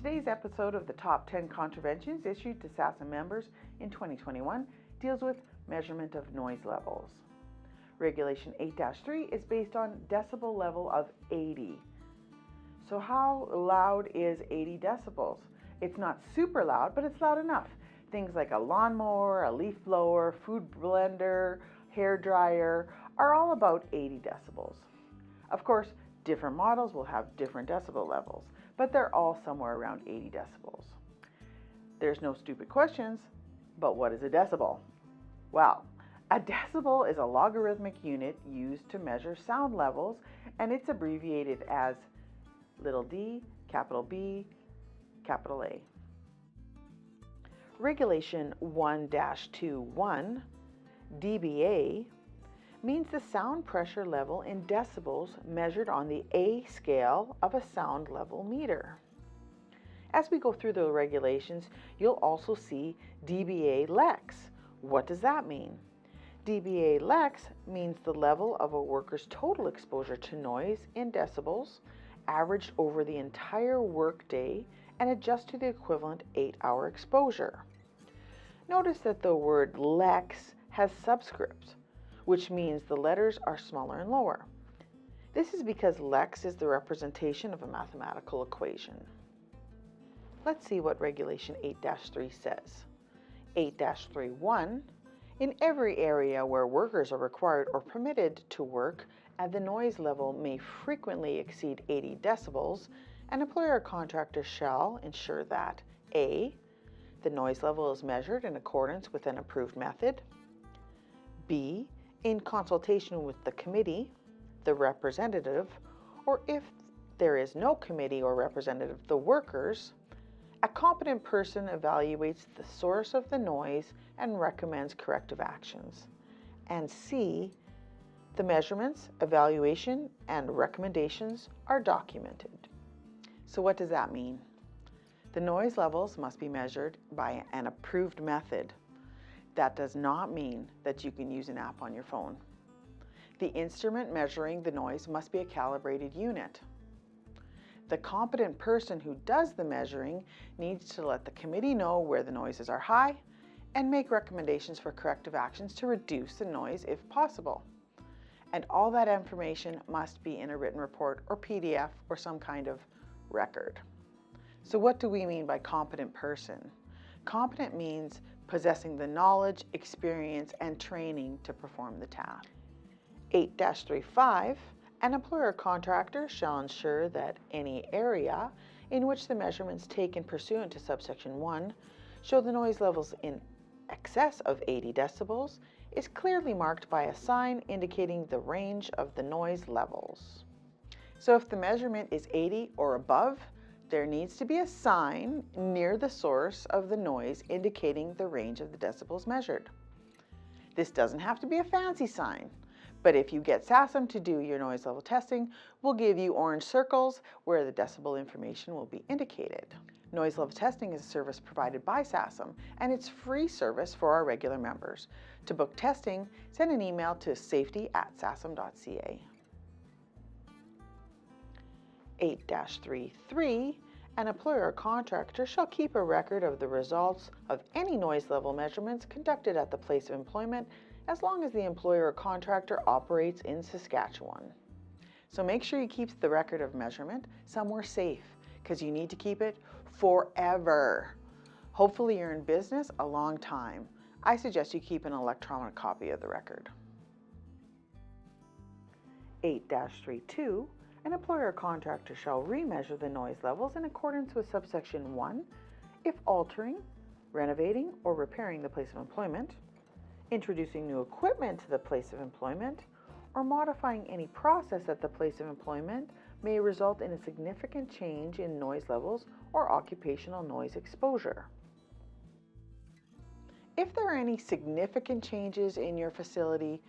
Today's episode of the Top 10 Contraventions issued to SASM members in 2021 deals with measurement of noise levels. Regulation 8-3 is based on decibel level of 80. So how loud is 80 decibels? It's not super loud, but it's loud enough. Things like a lawnmower, a leaf blower, food blender, hair dryer are all about 80 decibels. Of course, different models will have different decibel levels, but they're all somewhere around 80 decibels. There's no stupid questions, but what is a decibel? Well, a decibel is a logarithmic unit used to measure sound levels, and it's abbreviated as little d, capital B, capital A. Regulation 1-21, dBA, means the sound pressure level in decibels measured on the A scale of a sound level meter. As we go through the regulations, you'll also see dBA lex. What does that mean? dBA lex means the level of a worker's total exposure to noise in decibels, averaged over the entire workday and adjusted to the equivalent 8-hour exposure. Notice that the word lex has subscript, which means the letters are smaller and lower. This is because lex is the representation of a mathematical equation. Let's see what Regulation 8-3 says. 8-3.1, in every area where workers are required or permitted to work and the noise level may frequently exceed 80 decibels, an employer or contractor shall ensure that A, the noise level is measured in accordance with an approved method, B, in consultation with the committee, the representative, or if there is no committee or representative, the workers, a competent person evaluates the source of the noise and recommends corrective actions. And C, the measurements, evaluation, and recommendations are documented. So what does that mean? The noise levels must be measured by an approved method. That does not mean that you can use an app on your phone. The instrument measuring the noise must be a calibrated unit. The competent person who does the measuring needs to let the committee know where the noises are high and make recommendations for corrective actions to reduce the noise if possible. And all that information must be in a written report or PDF or some kind of record. So what do we mean by competent person? Competent means possessing the knowledge, experience, and training to perform the task. 8-3.5, an employer or contractor shall ensure that any area in which the measurements taken pursuant to subsection 1 show the noise levels in excess of 80 decibels is clearly marked by a sign indicating the range of the noise levels. So if the measurement is 80 or above, there needs to be a sign near the source of the noise indicating the range of the decibels measured. This doesn't have to be a fancy sign, but if you get SASM to do your noise level testing, we'll give you orange circles where the decibel information will be indicated. Noise level testing is a service provided by SASM, and it's free service for our regular members. To book testing, send an email to safety@sasm.ca. 8-3.3, an employer or contractor shall keep a record of the results of any noise level measurements conducted at the place of employment as long as the employer or contractor operates in Saskatchewan. So make sure you keep the record of measurement somewhere safe because you need to keep it forever. Hopefully you're in business a long time. I suggest you keep an electronic copy of the record. 8-3.2, an employer or contractor shall remeasure the noise levels in accordance with subsection 1 if altering, renovating, or repairing the place of employment, introducing new equipment to the place of employment, or modifying any process at the place of employment may result in a significant change in noise levels or occupational noise exposure. If there are any significant changes in your facility,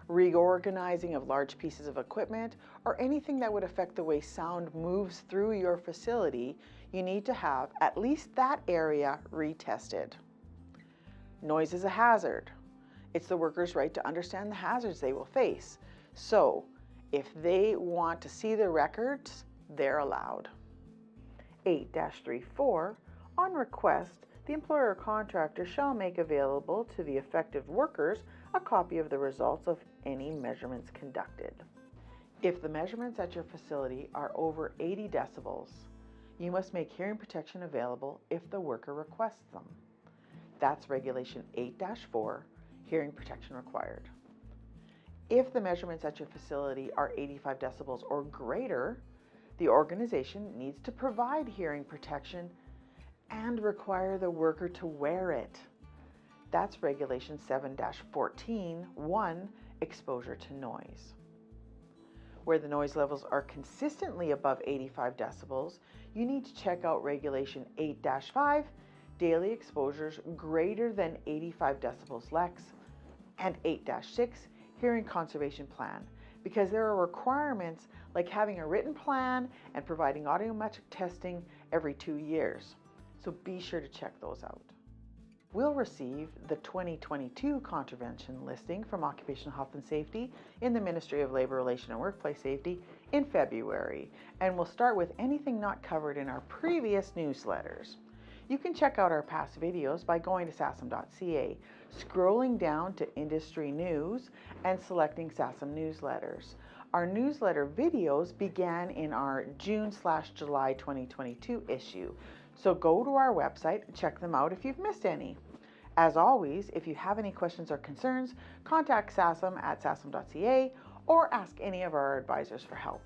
reorganizing of large pieces of equipment, or anything that would affect the way sound moves through your facility, you need to have at least that area retested. Noise is a hazard. It's the worker's right to understand the hazards they will face. So if they want to see the records, they're allowed. 8-34, on request, the employer or contractor shall make available to the affected workers a copy of the results of any measurements conducted. If the measurements at your facility are over 80 decibels, you must make hearing protection available if the worker requests them. That's Regulation 8-4, hearing protection required. If the measurements at your facility are 85 decibels or greater, the organization needs to provide hearing protection and require the worker to wear it. That's Regulation 7-14, exposure to noise. Where the noise levels are consistently above 85 decibels, you need to check out Regulation 8-5, daily exposures greater than 85 decibels lex, and 8-6, hearing conservation plan, because there are requirements like having a written plan and providing audiometric testing every 2 years. So be sure to check those out. We'll receive the 2022 Contravention listing from Occupational Health and Safety in the Ministry of Labor Relations and Workplace Safety in February, and we'll start with anything not covered in our previous newsletters. You can check out our past videos by going to sasm.ca, scrolling down to Industry News, and selecting SASM Newsletters. Our newsletter videos began in our June/July 2022 issue, so go to our website and check them out if you've missed any. As always, if you have any questions or concerns, contact SASM at sasm.ca or ask any of our advisors for help.